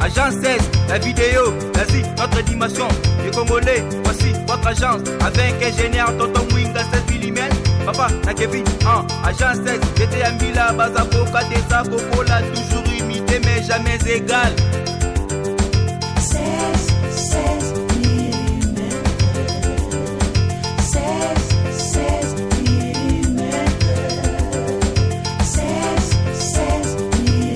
Agence 16, la vidéo, vas-y, notre animation. Les Congolais, voici votre agence. Avec ingénieur Tonton Mwinga 16 mm. Papa, na Kevin, Agence 16, j'étais à Mila, Bazakoka, Desa, Kokola, toujours imité mais jamais égal. 16 mm. 16 mm. 16 mm. 16 mm.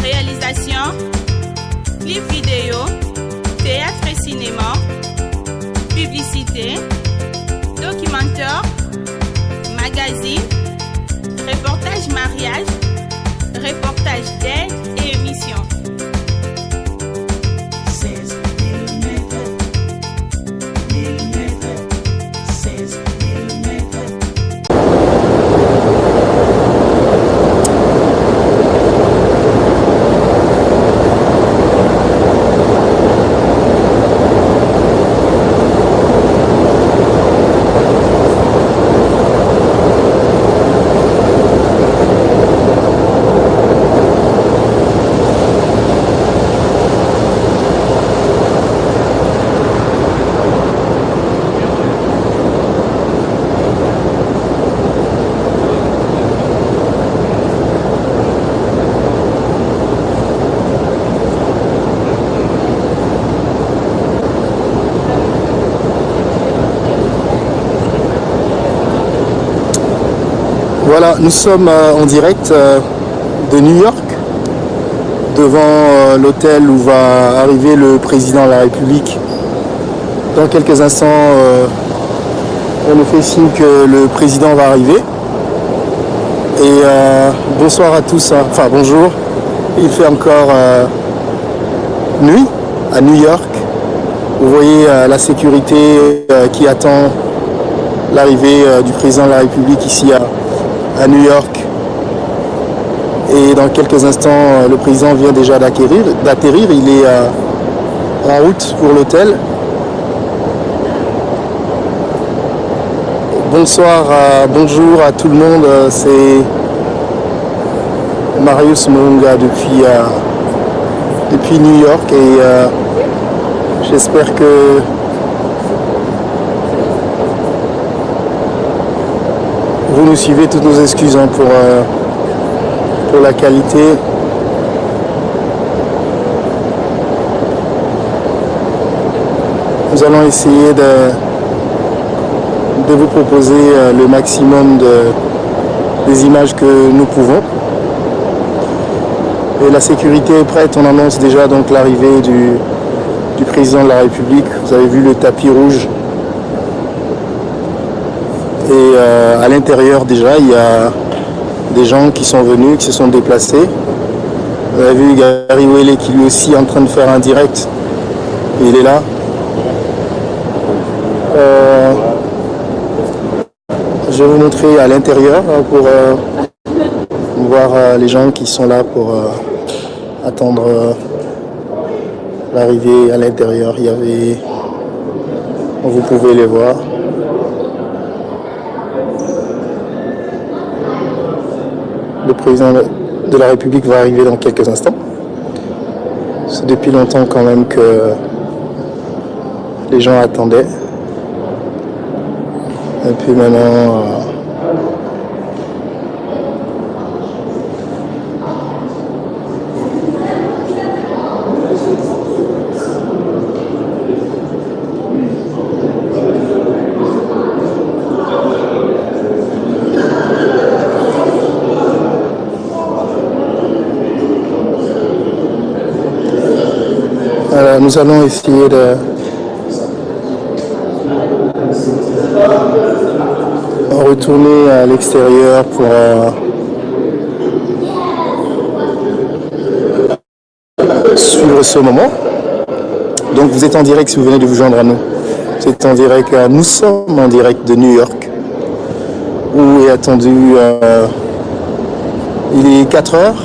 Réalisation, clip vidéo, théâtre et cinéma, publicité, documentaire, magazine, reportage mariage, reportage d'aide et émission. 16 mm. 16 Voilà, nous sommes en direct de New York, devant l'hôtel où va arriver le président de la République. Dans quelques instants, on nous fait signe que le président va arriver. Et bonsoir à tous, enfin bonjour. Il fait encore nuit à New York. Vous voyez la sécurité qui attend l'arrivée du président de la République ici à New York. Et dans quelques instants, le président vient déjà d'atterrir. Il est en route pour l'hôtel. Bonsoir, bonjour à tout le monde. C'est Marius Munga depuis New York et j'espère que vous nous suivez. Toutes nos excuses pour la qualité. Nous allons essayer de vous proposer le maximum des images que nous pouvons. Et la sécurité est prête. On annonce déjà donc l'arrivée du président de la République. Vous avez vu le tapis rouge. Et à l'intérieur déjà, il y a des gens qui sont venus, qui se sont déplacés. Vous avez vu Gary Wele qui lui aussi est en train de faire un direct. Il est là. Je vais vous montrer à l'intérieur pour voir les gens qui sont là pour attendre l'arrivée à l'intérieur. Il y avait, vous pouvez les voir. Le président de la République va arriver dans quelques instants. C'est depuis longtemps quand même que les gens attendaient. Et puis maintenant, nous allons essayer de retourner à l'extérieur pour suivre ce moment. Donc vous êtes en direct si vous venez de vous joindre à nous. Vous êtes en direct, nous sommes en direct de New York où est attendu, il est 4 heures.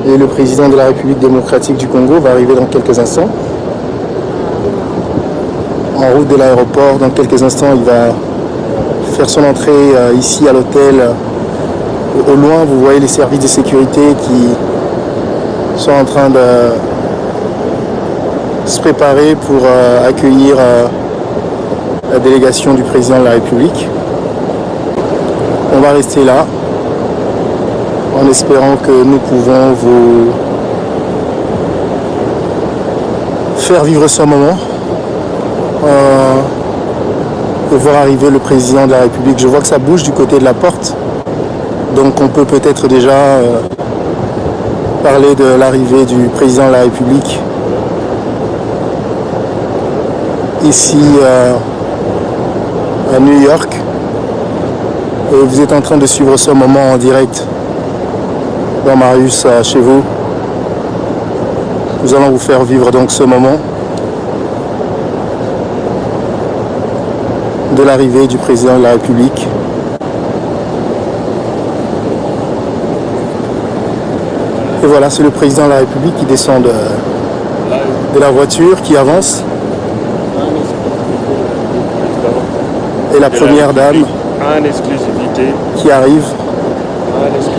Et le président de la République démocratique du Congo va arriver dans quelques instants. En route de l'aéroport, dans quelques instants, il va faire son entrée ici à l'hôtel. Au loin, vous voyez les services de sécurité qui sont en train de se préparer pour accueillir la délégation du président de la République. On va rester là en espérant que nous pouvons vous faire vivre ce moment et voir arriver le président de la République. Je vois que ça bouge du côté de la porte, donc on peut peut-être déjà parler de l'arrivée du président de la République ici à New York. Et vous êtes en train de suivre ce moment en direct dans Marius chez vous. Nous allons vous faire vivre donc ce moment de l'arrivée du président de la République. Et voilà, c'est le président de la République qui descend de la voiture, qui avance. Et la première dame en exclusivité qui arrive.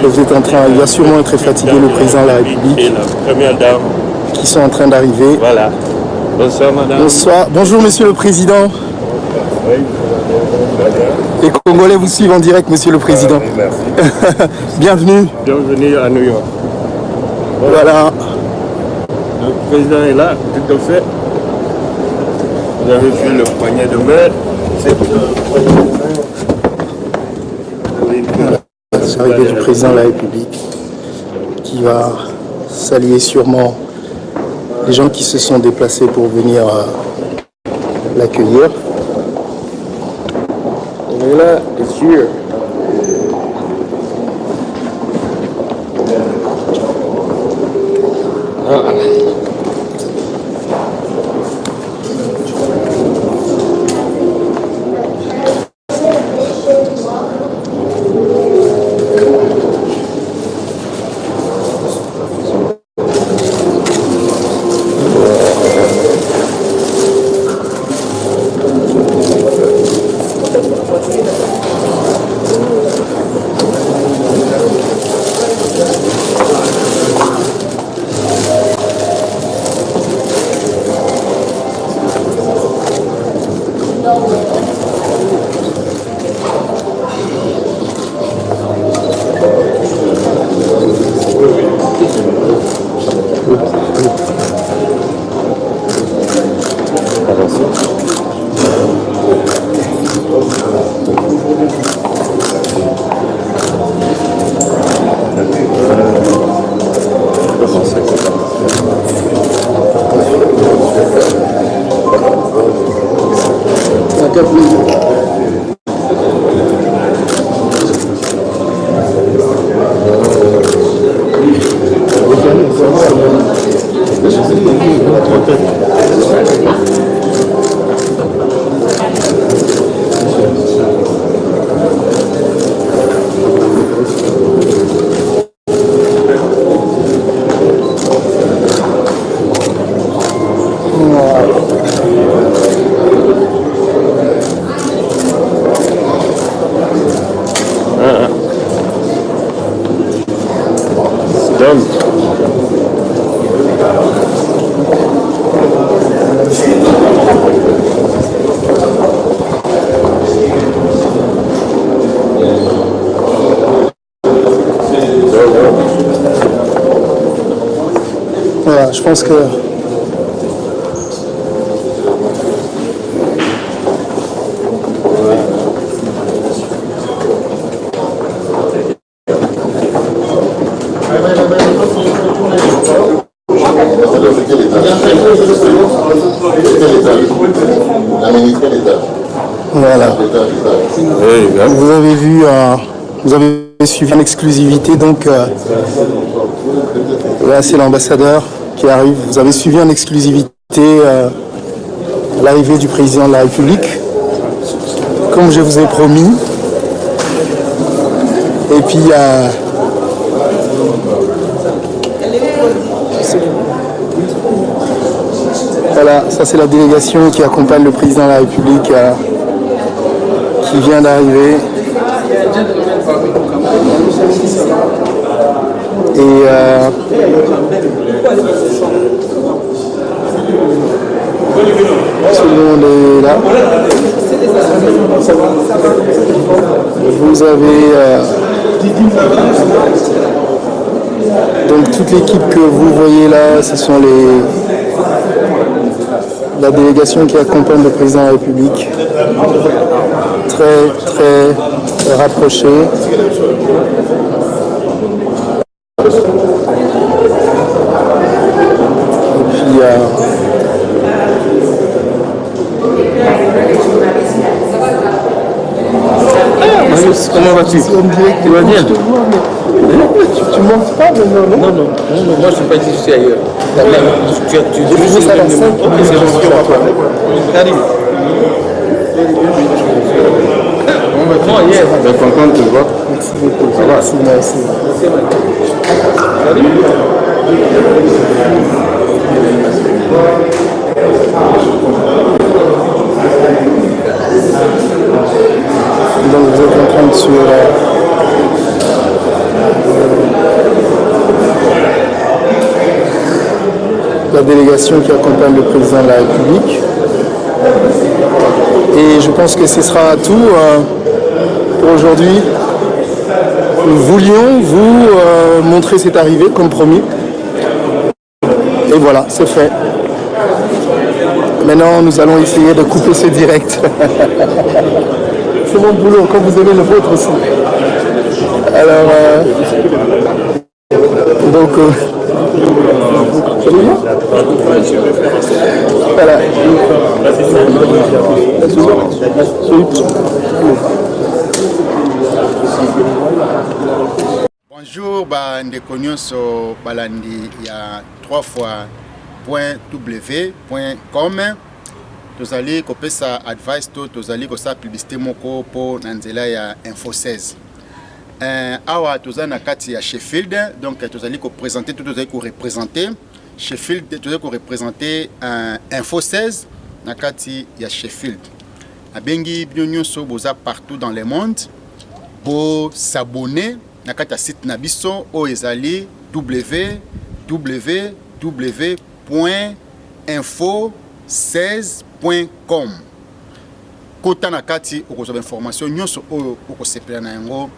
Et vous êtes en train, il va sûrement être fatigué, le président de la République, et la première dame. qui sont en train d'arriver. Voilà. Bonsoir madame. Bonsoir. Bonjour monsieur le président. Oui. Les Congolais vous suivent en direct, monsieur le président. Oui, merci. Bienvenue. Bienvenue à New York. Voilà. Le président est là, tout à fait. Vous avez vu le poignet de main. C'est l'arrivée du président de la République qui va saluer sûrement les gens qui se sont déplacés pour venir l'accueillir. On est là, c'est sûr. Voilà, je pense que voilà. Vous avez vu, vous avez suivi en exclusivité, donc là c'est l'ambassadeur qui arrive. Vous avez suivi en exclusivité l'arrivée du président de la République, comme je vous ai promis. Et puis voilà, ça c'est la délégation qui accompagne le président de la République qui vient d'arriver. Et tout le monde est là. Vous avez donc toute l'équipe que vous voyez là, ce sont la délégation qui accompagne le président de la République. Très très rapprochée. Et puis Marius, comment vas-tu? Tu vas bien? Tu montes pas maintenant, non? Non, moi je suis pas ici, je suis ailleurs. Tu faisais ça dans 5 Karim. Comment hier? Je suis content de te voir. Merci beaucoup. Merci. Donc vous êtes en train de suivre la délégation qui accompagne le président de la République. Et je pense que ce sera tout pour aujourd'hui. Nous voulions vous montrer cette arrivée comme promis. Et voilà, c'est fait. Maintenant, nous allons essayer de couper ce direct. C'est mon boulot, quand vous aimez le vôtre aussi. Alors, donc, voilà. Bonjour, ndeko nyonso balandi ya 3fois.w.com. Tozali kopesa advice to tozali kosa publicité moko po na nzela ya Info 16. Awa tozali na kati ya Sheffield, donc tozali ko présenter tout tozali ko représenter Sheffield, tozali ko représenter Info 16 na kati ya Sheffield. Abengi bino nyonso boza partout dans le monde, bo s'abonner na kati ya site na biso o ezali www.info16.com. Kota na kati okozwa information nyonso oyo okosepela na yango.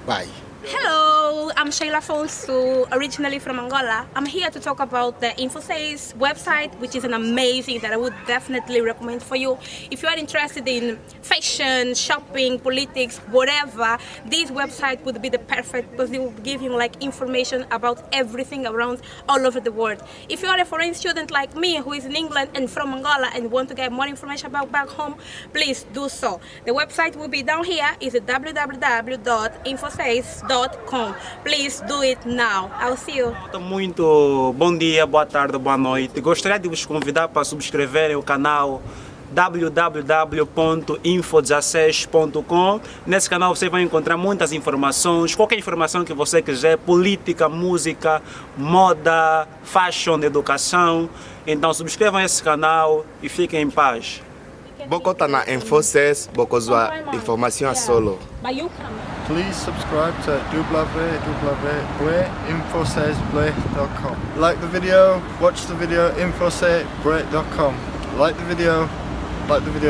Bye. Hello, I'm Sheila Fonsu, originally from Angola. I'm here to talk about the Info6 website, which is an amazing that I would definitely recommend for you. If you are interested in fashion, shopping, politics, whatever, this website would be the perfect because it will give you like information about everything around all over the world. If you are a foreign student like me who is in England and from Angola and want to get more information about back home, please do so. The website will be down here. It's www.info6.com. Please do it now. I'll see you. Muito bom dia, boa tarde, boa noite. Gostaria de vos convidar para subscreverem o canal www.info16.com. Nesse canal você vai encontrar muitas informações, qualquer informação que você quiser, política, música, moda, fashion, educação. Então subscrevam esse canal e fiquem em paz. Bokota na Info6, bokozwa information solo. Please subscribe to www.info16.com. Like the video, watch the video, info16.com. Like the video,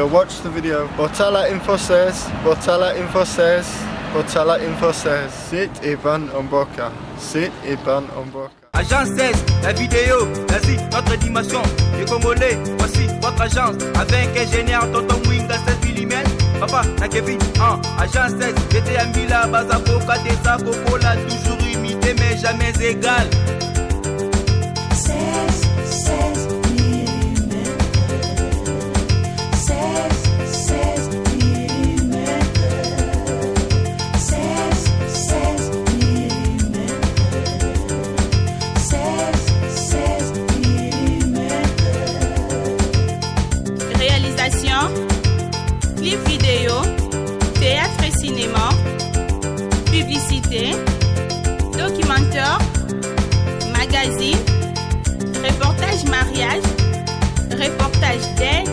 watch the video. Botala Info16, Botala Info16, Botala Info16. Sit Iban Omboka. Sit Iban Omboka. Agence 16, la vidéo, vas-y, notre dimension. Les Congolais, voici votre agence. Avec ingénieur, tonton Winga, 16 mm. Papa, na Kevin, agence 16. J'étais à Mila, Bazako, Katesa, Kokola, toujours imité, mais jamais égal. 16 clip vidéo, théâtre et cinéma, publicité, documentaire, magazine, reportage mariage, reportage deuil